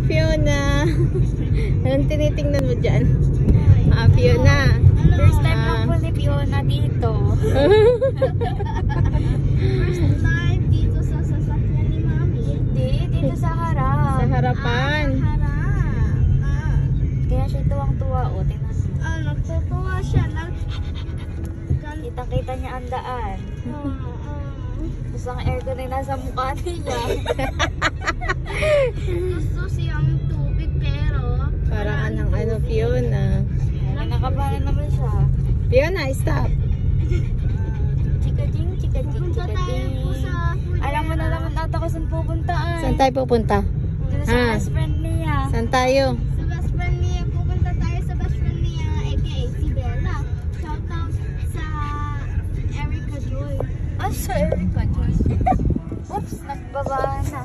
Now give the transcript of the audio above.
Fiona. Anong tinitingnan mo dyan? Fiona. First time lang po ni Fiona dito. First time dito sa sasakyan ni Mami. Hindi, dito sa harap. Sa harapan. Kaya siya tuwang-tuwa o. Tingnan mo. Nagtutuwa siya. Kitang-kita niya ang daan. Tapos ang aircon ay nasa mukha niya. Gusto siyang tubig pero Parang anong ano, Fiona. Nakabahan naman siya. Fiona, stop. Chika-ching, chika-ching, punta tayo po chika-ching. sa Alam mo na naman ata kung saan pupuntaan. Saan tayo pupunta? Dito sa best friend niya. Saan tayo? sa best friend niya. Pupunta tayo sa best friend niya aka si Bella. Shout out sa Erica Joy. Ah, sa Erica. Oops, nagbaba na.